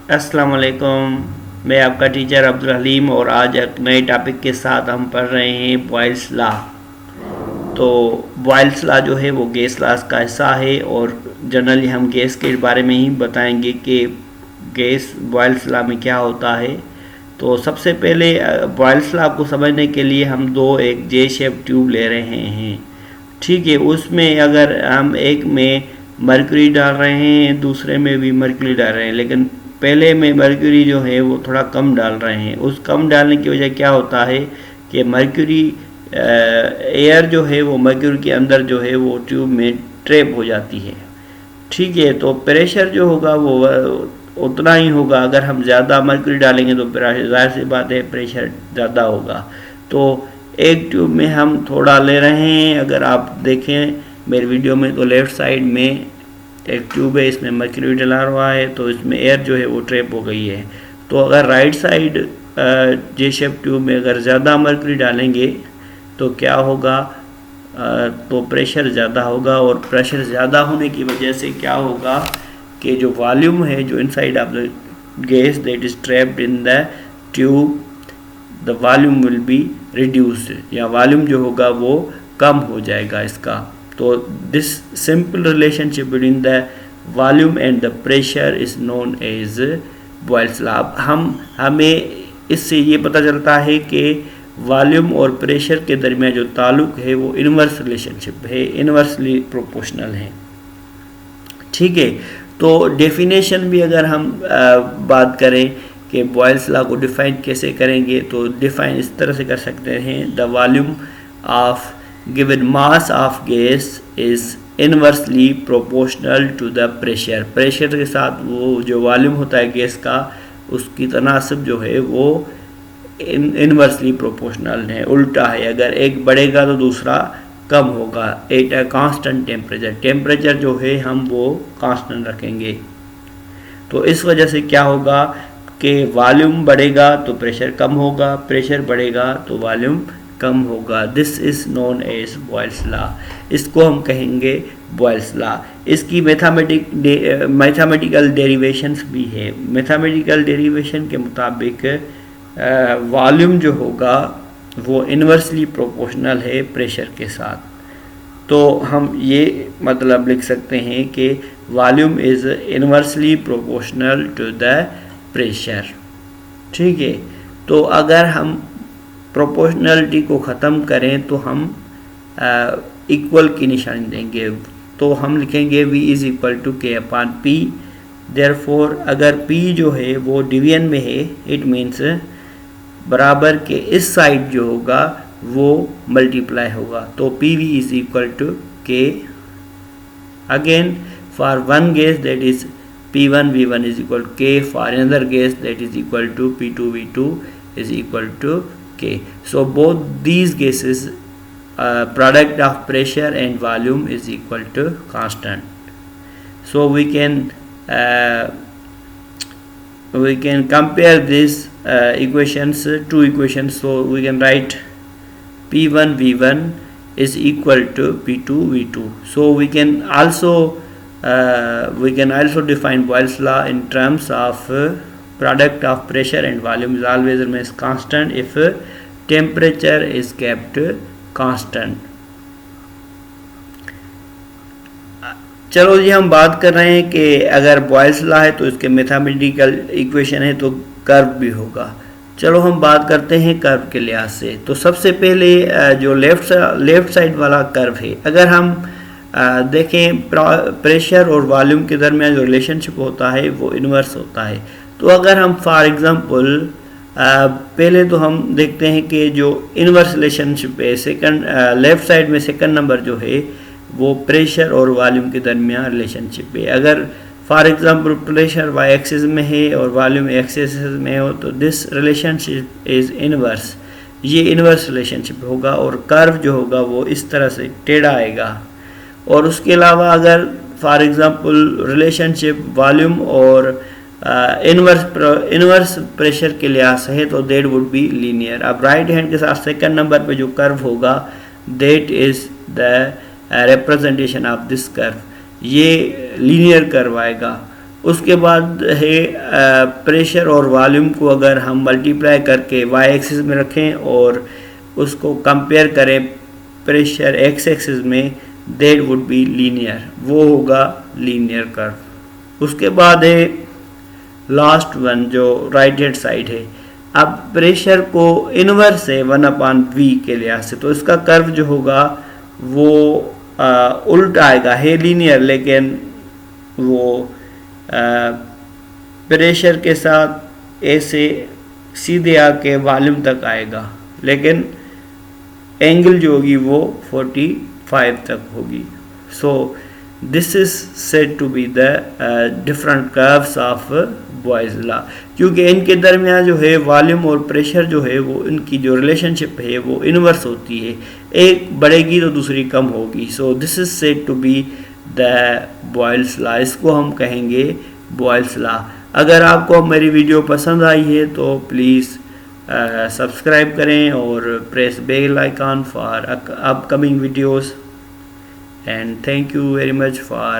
अस्सलाम वालेकुम। मैं आपका टीचर अब्दुल हलीम और आज एक नए टॉपिक के साथ हम पढ़ रहे हैं बॉयल्स लॉ। तो बॉयल्स लॉ जो है वो गैस लॉज का हिस्सा है और जनरली हम गैस के बारे में ही बताएंगे कि गैस बॉयल्स लॉ में क्या होता है। तो सबसे पहले बॉयल्स लॉ को समझने के लिए हम एक जे शेप ट्यूब ले रहे हैं। ठीक है, उसमें अगर हम एक में मरकरी डाल रहे हैं, दूसरे में भी मरकरी डाल रहे हैं, लेकिन पहले में मरकरी जो है वो थोड़ा कम डाल रहे हैं। उस कम डालने की वजह क्या होता है कि मरकरी एयर जो है वो मरकरी के अंदर जो है वो ट्यूब में ट्रैप हो जाती है। ठीक है, तो प्रेशर जो होगा वो उतना ही होगा। अगर हम ज़्यादा मरकरी डालेंगे तो जाहिर सी बात है प्रेशर ज़्यादा होगा। तो एक ट्यूब में हम थोड़ा ले रहे हैं। अगर आप देखें मेरी वीडियो में तो लेफ़्ट साइड में एक ट्यूब है, इसमें मरकरी डला हुआ है, तो इसमें एयर जो है वो ट्रैप हो गई है। तो अगर राइट साइड जे शेप ट्यूब में अगर ज़्यादा मरकरी डालेंगे तो क्या होगा, तो प्रेशर ज़्यादा होगा, और प्रेशर ज़्यादा होने की वजह से क्या होगा कि जो वॉल्यूम है जो inside of the gas that is trapped in the tube, the volume will be reduced, या वॉल्यूम जो होगा वो कम हो जाएगा इसका। तो this simple relationship between the volume and the pressure is known as Boyle's law. हमें इससे ये पता चलता है कि वॉल्यूम और प्रेशर के दरमियान जो ताल्लुक है वो इनवर्स रिलेशनशिप है, इनवर्सली प्रोपोर्शनल है। ठीक है, तो डेफिनेशन भी अगर हम बात करें कि बॉयल्स लॉ को डिफाइन कैसे करेंगे, तो डिफाइन इस तरह से कर सकते हैं, the volume of given mass of gas is inversely proportional to the pressure. Pressure के साथ वो जो वॉल्यूम होता है गैस का, उसकी तनासब जो है वो इनवर्सली प्रोपोर्शनल है, उल्टा है। अगर एक बढ़ेगा तो दूसरा कम होगा at a constant temperature. Temperature जो है हम वो कांस्टेंट रखेंगे। तो इस वजह से क्या होगा कि वॉल्यूम बढ़ेगा तो प्रेशर कम होगा, प्रेशर बढ़ेगा तो वॉल्यूम कम होगा। This is known as Boyle's law. इसको हम कहेंगे बॉयल्स लॉ। इसकी मैथमेटिकल डेरिवेशंस भी है। मैथमेटिकल डेरिवेशन के मुताबिक वॉल्यूम जो होगा वो इन्वर्सली प्रोपोर्शनल है प्रेशर के साथ। तो हम ये मतलब लिख सकते हैं कि volume is inversely proportional to the pressure. ठीक है, तो अगर हम प्रोपोर्शनलिटी को ख़त्म करें तो हम इक्वल की निशानी देंगे। तो हम लिखेंगे V is equal to K upon P। Therefore अगर P जो है वो डिवीजन में है, इट मीन्स बराबर के इस साइड जो होगा वो मल्टीप्लाई होगा। तो PV is equal to K। Again for one gas that is P1 V1 is equal to K, for another gas that is equal to P2 V2 is equal to K. So both these gases product of pressure and volume is equal to constant. So we can compare these equations, two equations. So we can write P1 V1 is equal to P2 V2. So we can also define Boyle's law in terms of product of pressure and volume is always remains constant if temperature is kept constant. चलो जी, हम बात कर रहे हैं कि अगर Boyle's law है तो इसके मैथमेटिकल इक्वेशन है तो कर्व भी होगा। चलो हम बात करते हैं कर्व के लिहाज से। तो सबसे पहले जो लेफ़्ट साइड वाला कर्व है, अगर हम देखें प्रेशर और वॉल्यूम के दरमियान जो रिलेशनशिप होता है वो इन्वर्स होता है। तो अगर हम फॉर एग्ज़ाम्पल पहले तो हम देखते हैं कि जो इन्वर्स रिलेशनशिप है, सेकंड लेफ़्ट साइड में सेकंड नंबर जो है वो प्रेशर और वॉल्यूम के दरमियान रिलेशनशिप है। अगर for example pressure Y axis में है और वॉल्यूम एक्स एक्सिस में हो तो दिस रिलेशनशिप इज़ इन्वर्स। ये इन्वर्स रिलेशनशिप होगा और कर्व जो होगा वो इस तरह से टेढ़ा आएगा। और उसके अलावा अगर फॉर एग्ज़ाम्पल रिलेशनशिप वॉल्यूम और इन्वर्स प्रेशर के लिहाज से है तो देट वुड बी लीनियर। अब राइट हैंड के साथ सेकंड नंबर पे जो कर्व होगा that is the representation of this curve, ये लीनियर कर्व आएगा। उसके बाद है प्रेशर और वॉल्यूम को अगर हम मल्टीप्लाई करके वाई एक्सिस में रखें और उसको कंपेयर करें प्रेशर एक्स एक्सिस में, दैट वुड बी लीनियर, वो होगा लीनियर कर्व। उसके बाद है लास्ट वन जो राइट हैंड साइड है। अब प्रेशर को इनवर्स है 1/v के लिहाज से, तो इसका कर्व जो होगा वो उल्टा आएगा, है लीनियर लेकिन वो प्रेशर के साथ ऐसे सीधे आके वॉल्यूम तक आएगा, लेकिन एंगल जो होगी वो 45 तक होगी। So this is said to be the different curves of Boyle's law, क्योंकि इनके दरमियान जो है वॉल्यूम और प्रेशर जो है वो इनकी जो रिलेशनशिप है वो इनवर्स होती है, एक बढ़ेगी तो दूसरी कम होगी। So this is said to be the Boyle's law, इसको हम कहेंगे बॉयल्स लॉ। अगर आपको मेरी वीडियो पसंद आई है तो प्लीज़ सब्सक्राइब करें और press bell icon for upcoming videos, and thank you very much for